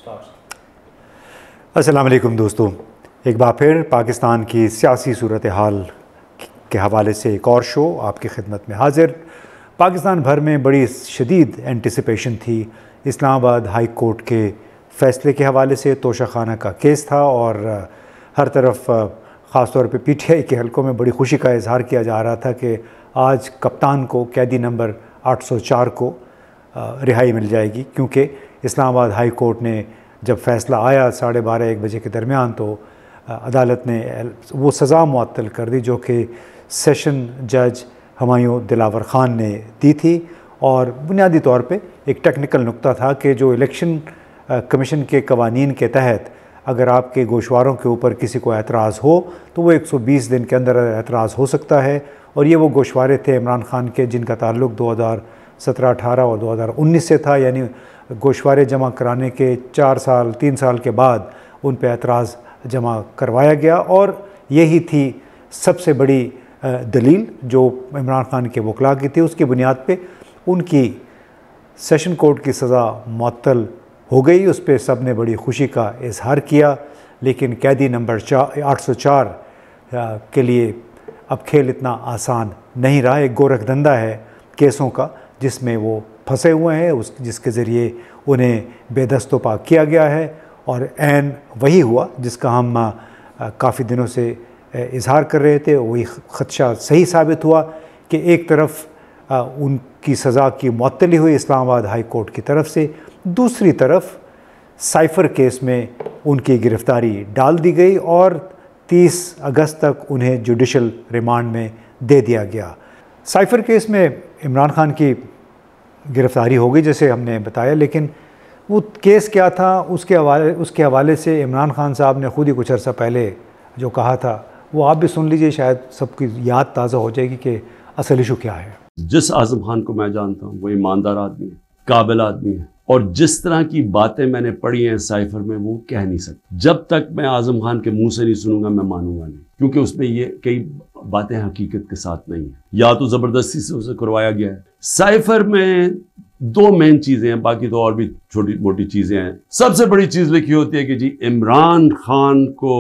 अस्सलाम वालेकुम दोस्तों, एक बार फिर पाकिस्तान की सियासी सूरत हाल के हवाले से एक और शो आपकी खिदमत में हाजिर। पाकिस्तान भर में बड़ी शदीद एंटिसिपेशन थी इस्लामाबाद हाई कोर्ट के फ़ैसले के हवाले से। तोशाखाना का केस था और हर तरफ ख़ास तौर पे पीटीआई के हलकों में बड़ी खुशी का इजहार किया जा रहा था कि आज कप्तान को कैदी नंबर 804 को रिहाई मिल जाएगी, क्योंकि इस्लामाबाद हाई कोर्ट ने जब फ़ैसला आया 12:30-1 बजे के दरमियान तो अदालत ने वो सज़ा मुअत्तल कर दी जो कि सेशन जज हुमायूं दिलावर ख़ान ने दी थी। और बुनियादी तौर पे एक टेक्निकल नुक्ता था कि जो इलेक्शन कमीशन के कवानीन के तहत अगर आपके गोशवारों के ऊपर किसी को एतराज़ हो तो वो 120 दिन के अंदर एतराज़ हो सकता है। और ये वो गोशवारे थे इमरान ख़ान के जिनका ताल्लुक़ 2017-18 और 2019 से था, यानी गोशवारे जमा कराने के 3 साल के बाद उन पर एतराज़ जमा करवाया गया। और यही थी सबसे बड़ी दलील जो इमरान ख़ान के वकला की थी। उसकी बुनियाद पे उनकी सेशन कोर्ट की सज़ा मुअत्तल हो गई। उस पर सब ने बड़ी खुशी का इजहार किया, लेकिन कैदी नंबर 804 के लिए अब खेल इतना आसान नहीं रहा। एक गोरखधंधा है केसों का जिसमें वो फंसे हुए हैं, जिसके ज़रिए उन्हें बेदस्तोपा किया गया है। और ऐन वही हुआ जिसका हम काफ़ी दिनों से इजहार कर रहे थे। वही ख़दशा सही साबित हुआ कि एक तरफ उनकी सज़ा की मुअत्तली हुई इस्लामाबाद हाई कोर्ट की तरफ से, दूसरी तरफ साइफ़र केस में उनकी गिरफ़्तारी डाल दी गई और 30 अगस्त तक उन्हें जुडिशल रिमांड में दे दिया गया। साइफ़र केस में इमरान ख़ान की गिरफ़्तारी हो गई जैसे हमने बताया, लेकिन वो केस क्या था उसके हवाले से इमरान ख़ान साहब ने ख़ुद ही कुछ अर्सा पहले जो कहा था वो आप भी सुन लीजिए, शायद सबकी याद ताज़ा हो जाएगी कि असल इशू क्या है। जिस आज़म खान को मैं जानता हूँ वो ईमानदार आदमी है, काबिल आदमी है, और जिस तरह की बातें मैंने पढ़ी हैं साइफर में वो कह नहीं सकता। जब तक मैं आज़म खान के मुंह से नहीं सुनूंगा मैं मानूंगा नहीं, क्योंकि उसमें ये कई बातें हकीकत के साथ नहीं है, या तो ज़बरदस्ती से उसे करवाया गया है। साइफर में 2 मेन चीज़ें हैं, बाकी तो और भी छोटी मोटी चीज़ें हैं। सबसे बड़ी चीज़ लिखी होती है कि जी इमरान खान को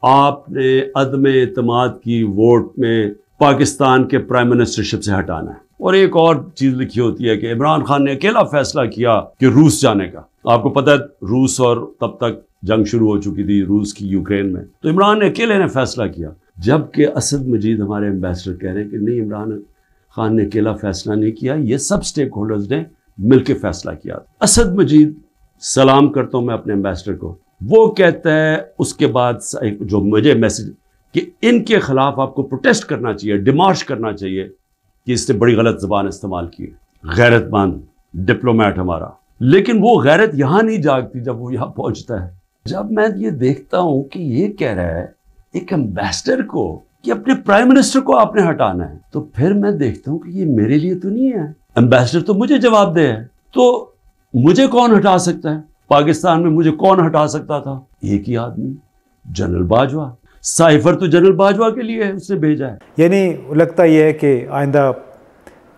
आपने अदम एतमाद की वोट में पाकिस्तान के प्राइम मिनिस्टरशिप से हटाना है। और एक और चीज़ लिखी होती है कि इमरान खान ने अकेला फैसला किया कि रूस जाने का। आपको पता है रूस और तब तक जंग शुरू हो चुकी थी रूस की यूक्रेन में, तो इमरान ने अकेले ने फैसला किया। जबकि असद मजीद हमारे एम्बेसडर कह रहे हैं कि नहीं, इमरान खान ने अकेला फैसला नहीं किया, ये सब स्टेक होल्डर्स ने मिलकर फैसला किया। असद मजीद, सलाम करता हूँ मैं अपने एम्बेसडर को, वो कहता है उसके बाद जो मुझे मैसेज कि इनके खिलाफ आपको प्रोटेस्ट करना चाहिए, डिमार्च करना चाहिए कि इसने बड़ी गलत ज़बान इस्तेमाल की। गैरतमंद डिप्लोमेट हमारा, लेकिन वो गैरत यहाँ नहीं जागती जब वो यहाँ पहुँचता है। जब मैं ये देखता हूँ कि ये कह रहा है एक एम्बेसडर को कि अपने प्राइम मिनिस्टर को आपने हटाना है, तो फिर मैं देखता हूँ कि ये मेरे लिए तो नहीं है। एम्बेसडर तो मुझे जवाब दे है, तो मुझे कौन हटा सकता है? पाकिस्तान में मुझे कौन हटा सकता था? एक ही आदमी, जनरल बाजवा। साइफर तो जनरल बाजवा के लिए है, उसने भेजा है। यानी लगता यह है कि आइंदा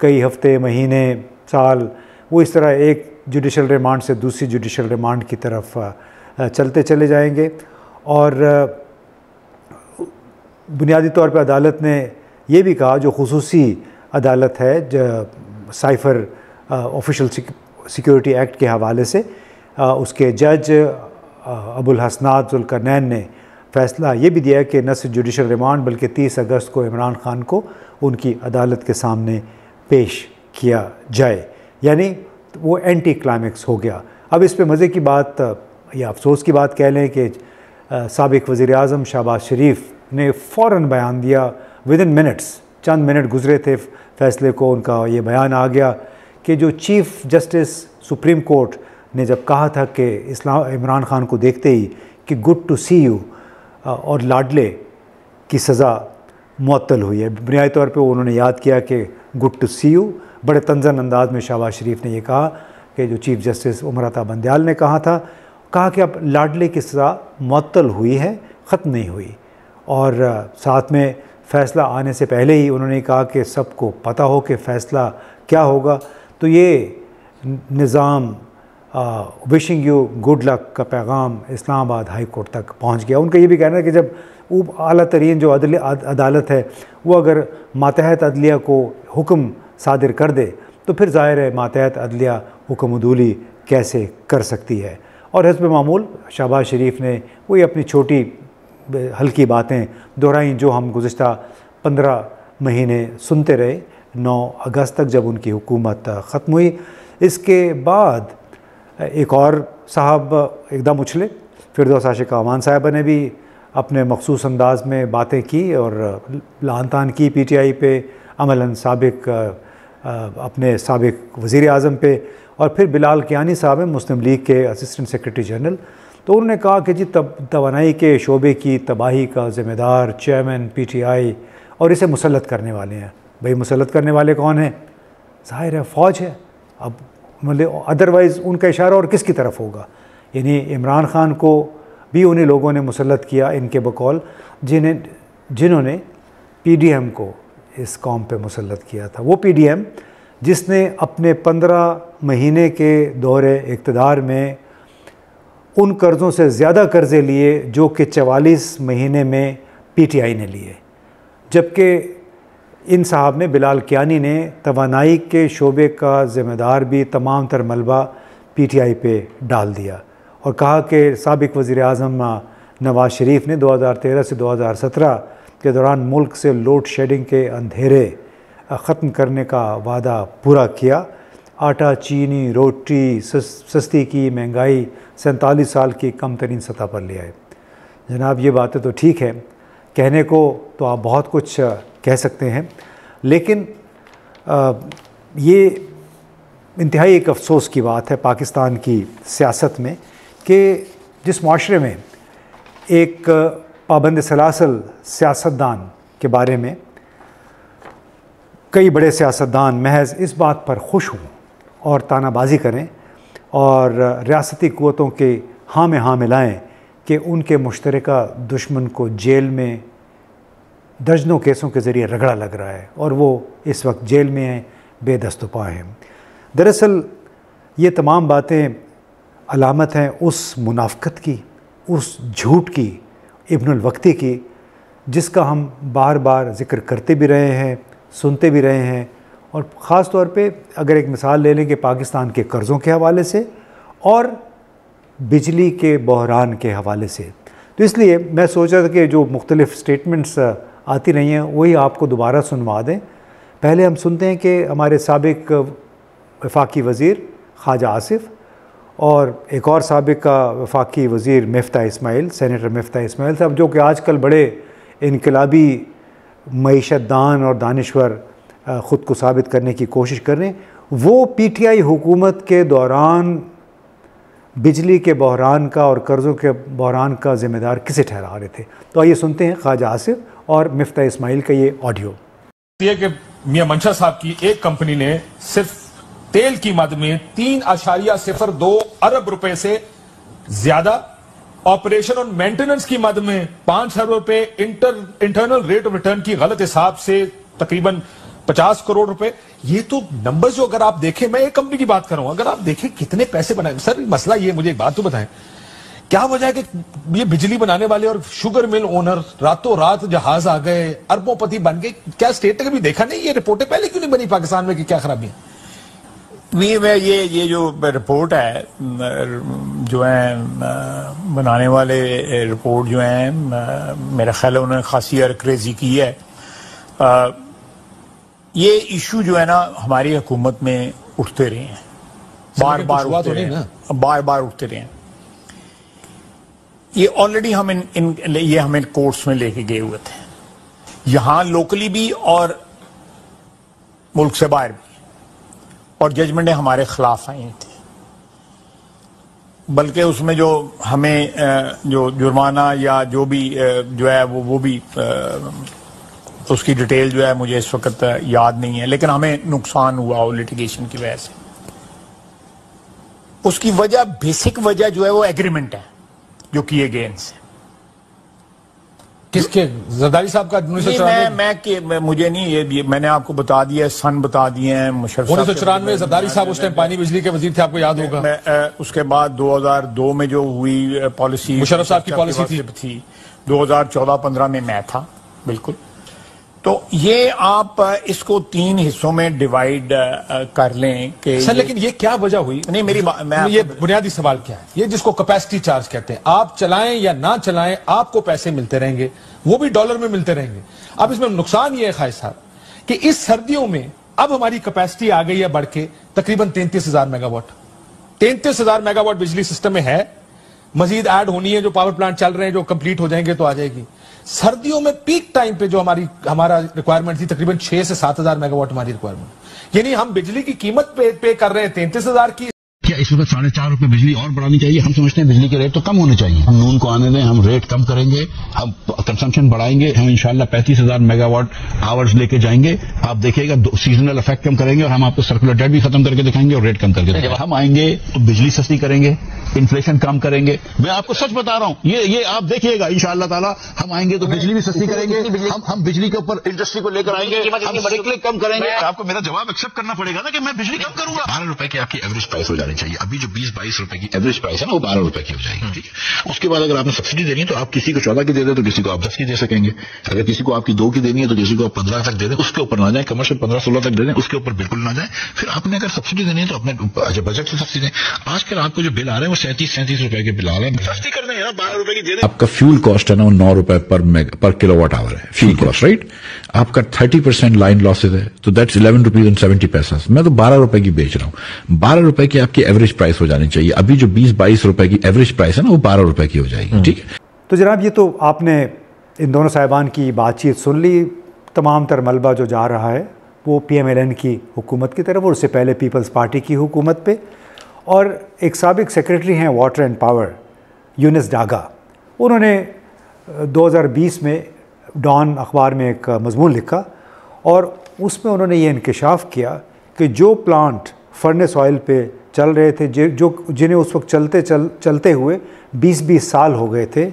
कई हफ्ते, महीने, साल वो इस तरह एक जुडिशल रिमांड से दूसरी जुडिशल रिमांड की तरफ चलते चले जाएंगे। और बुनियादी तौर पर अदालत ने यह भी कहा, जो खुसूसी अदालत है साइफर ऑफिशियल सिक्योरिटी एक्ट के हवाले से, उसके जज अबुल हसनात जुल्करनैन ने फ़ैसला ये भी दिया कि न सिर्फ जुडिशल रिमांड बल्कि 30 अगस्त को इमरान ख़ान को उनकी अदालत के सामने पेश किया जाए। यानी वो एंटी क्लाइमेक्स हो गया। अब इस पे मज़े की बात या अफसोस की बात कह लें कि साबिक़ वज़ीर-ए-आज़म शहबाज शरीफ ने फ़ौरन बयान दिया, विदिन मिनट्स, चंद मिनट गुजरे थे फ़ैसले को, उनका ये बयान आ गया कि जो चीफ़ जस्टिस सुप्रीम कोर्ट ने जब कहा था कि इमरान ख़ान को देखते ही कि गुड टू सी यू और लाडले की सज़ा मुअत्तल हुई है। बुनियादी तौर पे उन्होंने याद किया कि गुड टू सी यू, बड़े तंज़न अंदाज में शहबाज शरीफ ने यह कहा कि जो चीफ़ जस्टिस उमर अता बंदयाल ने कहा कि अब लाडले की सज़ा मुअत्तल हुई है, ख़त्म नहीं हुई। और साथ में फ़ैसला आने से पहले ही उन्होंने कहा कि सबको पता हो कि फ़ैसला क्या होगा। तो ये निज़ाम विशिंग यू गुड लक का पैगाम इस्लामाबाद हाई कोर्ट तक पहुंच गया। उनका ये भी कहना है कि जब आला तरीन जो अदालत है वो अगर मातहत अदलिया को हुक्म सादिर कर दे तो फिर ज़ाहिर है मातहत अदलिया हुक्म अदूली कैसे कर सकती है। और हिस्ब मामूल शहबाज शरीफ ने वही अपनी छोटी हल्की बातें दोहराई जो हम गुज़िश्ता 15 महीने सुनते रहे 9 अगस्त तक जब उनकी हुकूमत ख़त्म हुई। इसके बाद एक और साहब एकदम उछले, फिरदौस आशिक अमान साहिबा ने भी अपने मखसूस अंदाज में बातें की और लानतान की PTI पे, अमलन साबिक अपने साबिक वज़ीर आज़म पे। और फिर बिलाल कियानी साहब हैं मुस्लिम लीग के असिस्टेंट सेक्रेटरी जनरल, तो उन्होंने कहा कि जी तवानाई के शोबे की तबाही का ज़िम्मेदार चेयरमैन PTI और इसे मुसल्लत करने वाले हैं। भाई मुसल्लत करने वाले कौन हैं? ज़ाहिर है फ़ौज है। अब मतलब अदरवाइज़ उनका इशारा और किसकी तरफ होगा? यानी इमरान ख़ान को भी उन्हीं लोगों ने मुसल्लत किया इनके बकौल जिन्होंने PDM को इस कौम पे मुसल्लत किया था। वो PDM जिसने अपने 15 महीने के दौरे इक़्तिदार में उन कर्ज़ों से ज़्यादा कर्ज़े लिए जो कि 44 महीने में PTI ने लिए, जबकि इन साहब ने बिलाल कियानी ने तवानाई के शोबे का ज़िम्मेदार भी तमाम तर मलबा PTI पे डाल दिया और कहा कि साबिक वज़ीर आज़म नवाज़ शरीफ ने 2013 से 2017 के दौरान मुल्क से लोड शेडिंग के अंधेरे ख़त्म करने का वादा पूरा किया। आटा, चीनी, रोटी सस्ती की, महंगाई 47 साल की कम तरीन सतह पर ले आए। जनाब ये बातें तो ठीक है, कहने को तो आप बहुत कुछ कह सकते हैं, लेकिन ये इंतहाई एक अफसोस की बात है पाकिस्तान की सियासत में कि जिस माशरे में एक पाबंद सलासल सियासतदान के बारे में कई बड़े सियासतदान महज इस बात पर खुश हों और तानाबाजी करें और रियासती क़ुव्वतों के हाँ में हाँ मिलाएँ कि उनके मुश्तरका दुश्मन को जेल में दर्जनों केसों के ज़रिए रगड़ा लग रहा है और वो इस वक्त जेल में हैं, बेदस्तपा हैं। दरअसल ये तमाम बातें अलामत हैं उस मुनाफ़क़त की, उस झूठ की, इब्नुल वक्ती की, जिसका हम बार बार ज़िक्र करते भी रहे हैं, सुनते भी रहे हैं। और ख़ास तौर पे अगर एक मिसाल ले लें कि पाकिस्तान के कर्ज़ों के हवाले से और बिजली के बहरान के हवाले से, तो इसलिए मैं सोच रहा था कि जो मुख्तलिफ़ स्टेटमेंट्स आती रही हैं वही आपको दोबारा सुनवा दें। पहले हम सुनते हैं कि हमारे साबिक वफाकी वज़ीर ख्वाजा आसिफ और एक और साबिक वफाकी वज़ीर मिफ्ता इस्माइल, सेनेटर मिफ्ता इस्माइल साहब, जो कि आजकल बड़े इनकलाबी मईशतदान और दानिश्वर ख़ुद को साबित करने की कोशिश कर रहे हैं, वो PTI हुकूमत के दौरान बिजली के बहरान का और कर्ज़ों के बहरान का ज़िम्मेदार किसे ठहरा रहे थे। तो आइए सुनते हैं ख्वाजा आसिफ और मिफ्ता इस्माइल का ये ऑडियो। ये कि मियां मंशा साहब की एक कंपनी ने सिर्फ तेल की मद में 3.02 अरब रुपए से ज्यादा, ऑपरेशन और मेंटेनेंस की मद में 5 अरब रुपए, इंटरनल रेट ऑफ रिटर्न की गलत हिसाब से तकरीबन 50 करोड़ रुपए। ये तो नंबर जो अगर आप देखें, मैं एक कंपनी की बात कर रहा हूं, अगर आप देखें कितने पैसे बनाए। सर मसला ये, मुझे एक बात तो बताएं, क्या वजह है कि ये बिजली बनाने वाले और शुगर मिल ओनर रातों रात जहाज आ गए, अरबोंपति बन गए? क्या स्टेट ने कभी देखा नहीं? ये रिपोर्टें पहले क्यों नहीं बनी पाकिस्तान में कि क्या खराबी है? ये जो रिपोर्ट है जो है बनाने वाले रिपोर्ट जो है, मेरा ख्याल है उन्होंने खासी क्रेजी की है। ये इशू जो है ना हमारी हुकूमत में उठते रहे हैं, बार बार उठते रहे हैं, बार बार उठते रहे हैं। ये ऑलरेडी हम ये हमें कोर्ट्स में लेके गए हुए थे, यहां लोकली भी और मुल्क से बाहर भी, और जजमेंटें हमारे खिलाफ आई थी। बल्कि उसमें जो हमें जो जुर्माना या जो भी जो है वो भी उसकी डिटेल जो है मुझे इस वक्त याद नहीं है, लेकिन हमें नुकसान हुआ वो लिटिगेशन की वजह से। उसकी वजह, बेसिक वजह जो है वो एग्रीमेंट है जो किए गए इनसे। किसके? जरदारी साहब का 1994 मुझे नहीं, ये मैंने आपको बता दिया, सन बता दिए हैं। 1994 जरदारी साहब उस टाइम पानी बिजली के वजीर थे, आपको याद होगा। उसके बाद 2002 में जो हुई पॉलिसी, मुशर्रफ साहब की पॉलिसी थी। 2014-15 में मैं था, बिल्कुल। तो ये आप इसको 3 हिस्सों में डिवाइड कर लें कि सर, लेकिन ये क्या वजह हुई? नहीं, मैं ये बुनियादी सवाल क्या है, ये जिसको कैपेसिटी चार्ज कहते हैं, आप चलाएं या ना चलाएं आपको पैसे मिलते रहेंगे, वो भी डॉलर में मिलते रहेंगे। अब इसमें नुकसान ये है खाई साहब कि इस सर्दियों में अब हमारी कैपेसिटी आ गई है बढ़ के तकरीबन 33,000 मेगावाट। 33,000 मेगावाट बिजली सिस्टम में है, मजीद ऐड होनी है, जो पावर प्लांट चल रहे हैं जो कंप्लीट हो जाएंगे तो आ जाएगी। सर्दियों में पीक टाइम पे जो हमारा रिक्वायरमेंट थी तकरीबन 6 से 7,000 मेगावाट हमारी रिक्वायरमेंट, यानी हम बिजली की कीमत पे कर रहे हैं 33,000 की। क्या इस वक्त 4.5 रुपए बिजली और बढ़ानी चाहिए? हम समझते हैं बिजली के रेट तो कम होने चाहिए। हम नून को आने दें, हम रेट कम करेंगे, हम कंजम्पशन बढ़ाएंगे, हम इंशाल्लाह 35,000 मेगावाट आवर्स लेके जाएंगे। आप देखिएगा सीजनल इफेक्ट कम करेंगे और हम आपको सर्कुलर डेट भी खत्म करके दिखाएंगे और रेट कम करके दिखाएंगे। हम आएंगे तो बिजली सस्ती करेंगे, इन्फ्लेशन कम करेंगे। मैं आपको सच बता रहा हूं, ये आप देखिएगा इंशाअल्लाह ताला। हम आएंगे तो बिजली भी सस्ती करेंगे, हम बिजली के ऊपर इंडस्ट्री को लेकर आएंगे, हम साइकिल कम करेंगे। आपको मेरा जवाब एक्सेप्ट करना पड़ेगा ना कि मैं बिजली कम करूंगा। 12 रुपए की आपकी एवरेज प्राइस हो जानी चाहिए। अभी जो 20-22 रुपए की एवरेज प्राइस है ना, वो 12 रुपए की हो जाएगी, ठीक है। उसके बाद अगर आपने सब्सिडी देनी है तो आप किसी को 14 की दे दें तो किसी को आप 10 की दे सकेंगे। अगर किसी को आपकी 2 की देनी है तो किसी को आप 15 तक दे दें, उसके ऊपर ना जाए। कमर्शियल 15-16 तक दे दें, उसके ऊपर बिल्कुल ना जाए। फिर आपने अगर सब्सिडी देनी है तो अपने बजट से सब्सिडी दें। आजकल आपको जो बिल आ रहे हैं वो 37 रुपए के बिल आ रहे हैं, सस्ती कर दें, 12 रुपए की दे दें। आपका फ्यूल कॉस्ट है ना, वो 9 रुपए पर किलोवाट आवर है फ्यूल कॉस्ट, राइट। आपका 30% लाइन लॉसेज है, तो दैट्स 11 रुपीज एंड 70 पैसा। मैं तो 12 रुपए की बेच रहा हूँ। 12 रुपए की आपकी एवरेज प्राइस हो जानी चाहिए। अभी जो 20-22 रुपए की एवरेज प्राइस है ना, वो 12 रुपए की हो जाएगी, ठीक है। तो जनाब, ये तो आपने इन दोनों साहिबान की बातचीत सुन ली। तमाम तर मलबा जो जा रहा है वो PMLN की हुकूमत की तरफ और उससे पहले पीपल्स पार्टी की हुकूमत पे। और एक साबिक सेक्रेटरी हैं water and power, Younus Dhaga, उन्होंने 2020 में डॉन अखबार में एक मजमून लिखा और उसमें उन्होंने ये इंकशाफ किया कि जो प्लांट फर्नेस ऑयल पे चल रहे थे, जिन्हें उस वक्त चलते हुए 20-20 साल हो गए थे,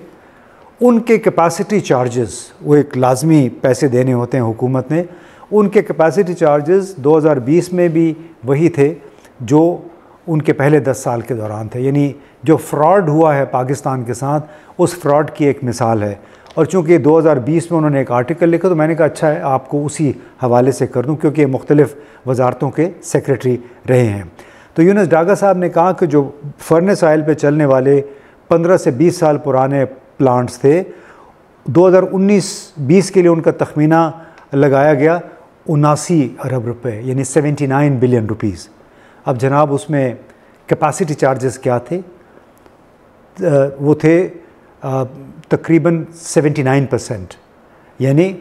उनके कैपेसिटी चार्जेस, वो एक लाजमी पैसे देने होते हैं हुकूमत ने, उनके कैपेसिटी चार्जेस 2020 में भी वही थे जो उनके पहले 10 साल के दौरान थे। यानी जो फ्रॉड हुआ है पाकिस्तान के साथ, उस फ्रॉड की एक मिसाल है। और चूँकि 2020 में उन्होंने एक आर्टिकल लिखा तो मैंने कहा अच्छा है आपको उसी हवाले से कर दूँ, क्योंकि मुख्तलिफ़ वजारतों के सेक्रेटरी रहे हैं। तो यूनुस डागा साहब ने कहा कि जो फर्नेस ऑयल पे चलने वाले 15 से 20 साल पुराने प्लांट्स थे, 2019-20 के लिए उनका तखमीना लगाया गया 79 अरब रुपए, यानी 79 बिलियन रुपीज़। अब जनाब उसमें कैपेसिटी चार्जेस क्या थे? वो थे तकरीबन 79%, यानी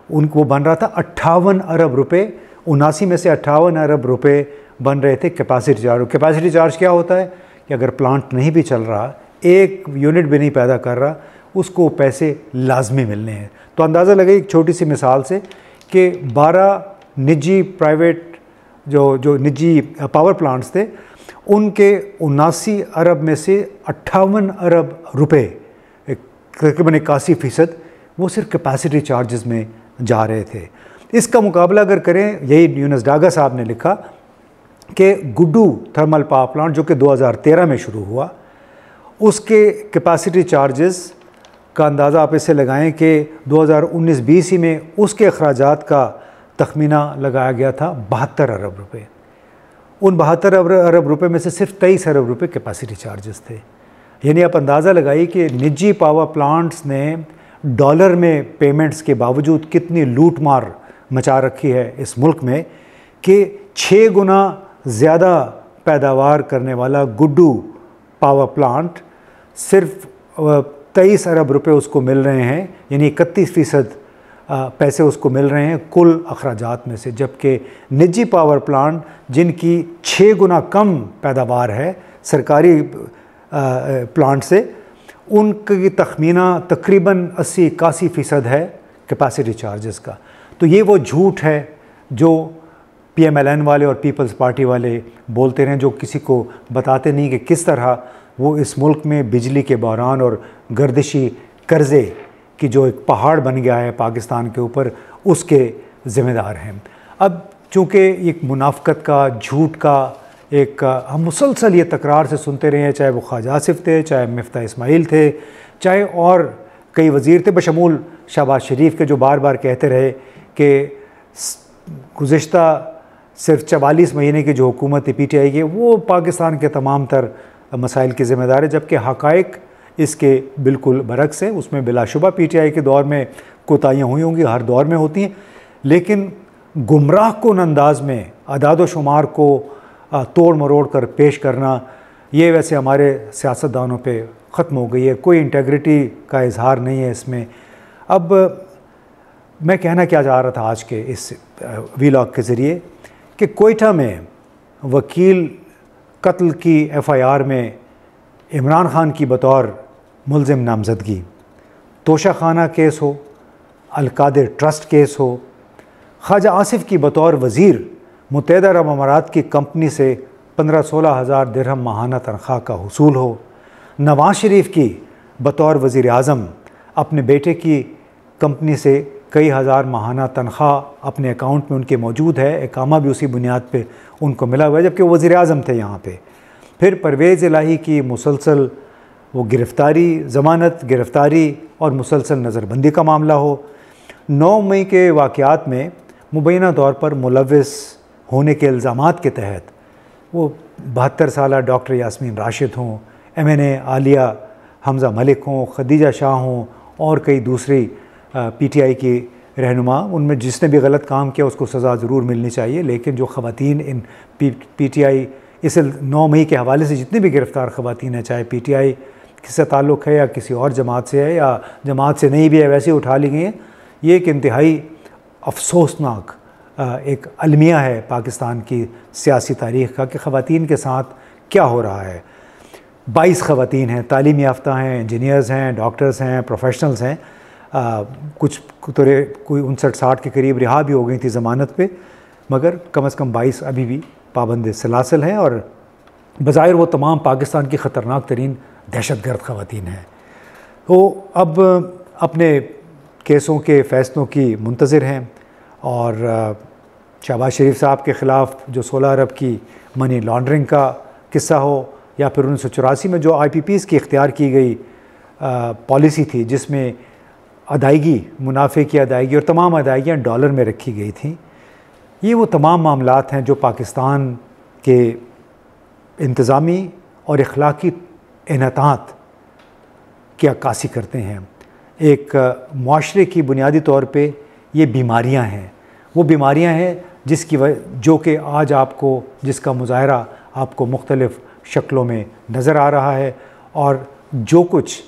उनको बन रहा था 58 अरब रुपए। 79 में से 58 अरब रुपए बन रहे थे कैपेसिटी चार्ज। कैपेसिटी चार्ज क्या होता है कि अगर प्लांट नहीं भी चल रहा, एक यूनिट भी नहीं पैदा कर रहा, उसको पैसे लाजमी मिलने हैं। तो अंदाज़ा लगे एक छोटी सी मिसाल से कि 12 निजी प्राइवेट जो निजी पावर प्लांट्स थे, उनके 79 अरब में से 58 अरब रुपए, तकरीबन 81%, वो सिर्फ कैपेसिटी चार्जेस में जा रहे थे। इसका मुकाबला अगर करें, यही यूनुस डागा साहब ने लिखा कि गुड्डू थर्मल पावर प्लांट जो कि 2013 में शुरू हुआ, उसके कैपेसिटी चार्जेस का अंदाज़ा आप इससे लगाएं कि 2019-20 ही में उसके अखराजात का तखमीना लगाया गया था 72 अरब रुपए। उन 72 अरब रुपए में से सिर्फ 23 अरब रुपए कैपेसिटी चार्जेस थे। यानी आप अंदाज़ा लगाइए कि निजी पावर प्लांट्स ने डॉलर में पेमेंट्स के बावजूद कितनी लूट मार मचा रखी है इस मुल्क में कि 6 गुना ज़्यादा पैदावार करने वाला गुड्डू पावर प्लांट सिर्फ 23 अरब रुपए उसको मिल रहे हैं, यानी 31% पैसे उसको मिल रहे हैं कुल अखराजात में से। जबकि निजी पावर प्लांट जिनकी 6 गुना कम पैदावार है सरकारी प्लांट से, उनकी तखमीना तकरीबन 80-81% है कैपेसिटी चार्जेस का। तो ये वो झूठ है जो PMLN वाले और पीपल्स पार्टी वाले बोलते रहे, जो किसी को बताते नहीं कि किस तरह वो इस मुल्क में बिजली के बहरान और गर्दिशी कर्ज़े कि जो एक पहाड़ बन गया है पाकिस्तान के ऊपर, उसके ज़िम्मेदार हैं। अब चूँकि एक मुनाफ़क़त का, झूठ का एक हम मुसलसल ये तकरार से सुनते रहे हैं, चाहे वो ख्वाजा आसिफ थे, चाहे मिफ्ता इस्माइल थे, चाहे और कई वज़ीर थे बशमूल शहबाज शरीफ के, जो बार बार कहते रहे कि गुज़िश्ता सिर्फ 44 महीने की जो हुकूमत PTI की, वो पाकिस्तान के तमाम तर मसाइल के ज़िम्मेदार है, जबकि हक़ाइक़ इसके बिल्कुल बरक्स है। उसमें बिलाशुबा PTI के दौर में कोताहियाँ हुई होंगी, हर दौर में होती हैं, लेकिन गुमराह कुन अंदाज में अदाद व शुमार को तोड़ मरोड़ कर पेश करना, ये वैसे हमारे सियासतदानों पे ख़त्म हो गई है। कोई इंटेग्रिटी का इजहार नहीं है इसमें। अब मैं कहना क्या चाह रहा था आज के इस वीलॉग के ज़रिए कि कोयटा में वकील कत्ल की FIR में इमरान खान की बतौर मुलजिम नामजदगी, तोशा खाना केस हो, अलकादिर ट्रस्ट केस हो, ख्वाजा आसिफ की बतौर वज़ीर मुत्तहिदा अरब अमारात की कंपनी से 15-16 हज़ार दिरहम माहाना तनख्वाह का हुसूल हो, नवाज़ शरीफ की बतौर वज़ीर आज़म अपने बेटे की कंपनी से कई हज़ार माहाना तनख्वाह अपने अकाउंट में उनके मौजूद है, इकामा भी उसी बुनियाद पे उनको मिला हुआ है, जबकि वो वज़ीर आज़म थे यहाँ पे। फिर परवेज़ इलाही की मुसलसल वो गिरफ़्तारी, ज़मानत, गिरफ़्तारी और मुसलसल नज़रबंदी का मामला हो। 9 मई के वाक़यात में मुबैना तौर पर मुलव्विस होने के इल्ज़ामात के तहत वो 72 साला डॉक्टर यास्मीन राशिद हों, MNA आलिया हमज़ा मलिक हों, खदीजा शाह हों और कई दूसरी PTI की रहनुमा, उनमें जिसने भी गलत काम किया उसको सज़ा ज़रूर मिलनी चाहिए। लेकिन जो ख़वातीन इन PTI इस 9 मई के हवाले से जितनी भी गिरफ़्तार ख़वातीन हैं, चाहे PTI किससे ताल्लुक़ है या किसी और जमात से है या जमात से नहीं भी है, वैसे उठा ली गई हैं। ये एक इंतहाई अफसोसनाक एक अलमिया है पाकिस्तान की सियासी तारीख़ का कि ख़वातीन के साथ क्या हो रहा है। 22 ख़वातीन हैं, तालीम याफ्ता हैं, इंजीनियर्स हैं, डॉक्टर्स हैं, प्रोफेशनल्स हैं, कुछ कोई 59-60 के करीब रिहा भी हो गई थी ज़मानत पे, मगर कम से कम 22 अभी भी पाबंद सलासल हैं और बज़ाहिर वो तमाम पाकिस्तान की ख़तरनाक तरीन दहशतगर्द ख़वातीन हैं। तो अब अपने केसों के फ़ैसलों की मुंतज़िर हैं और शहबाज शरीफ साहब के ख़िलाफ़ जो 16 अरब की मनी लॉन्ड्रिंग का किस्सा हो या फिर 1984 में जो IPPs की इख्तियार की गई पॉलिसी थी, जिसमें अदायगी, मुनाफे की अदायगी और तमाम अदायगियाँ डॉलर में रखी गई थी, ये वो तमाम मामलात हैं जो पाकिस्तान के इंतज़ामी और अखलाकी इन्हतात की अक्कासी करते हैं। एक मुआशरे की बुनियादी तौर पे ये बीमारियां हैं, वो बीमारियां हैं जो कि आज आपको, जिसका मुज़ाहरा आपको मुख्तलिफ़ शक्लों में नज़र आ रहा है। और जो कुछ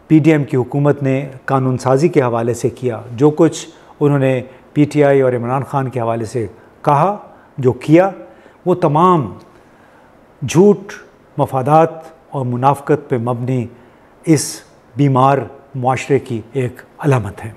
PDM की हुकूमत ने कानून साजी के हवाले से किया, जो कुछ उन्होंने PTI और इमरान खान के हवाले से कहा, जो किया, वो तमाम झूठ, मफादात और मुनाफ़क़त पे मबनी इस बीमार मुआशरे की एक अलामत है।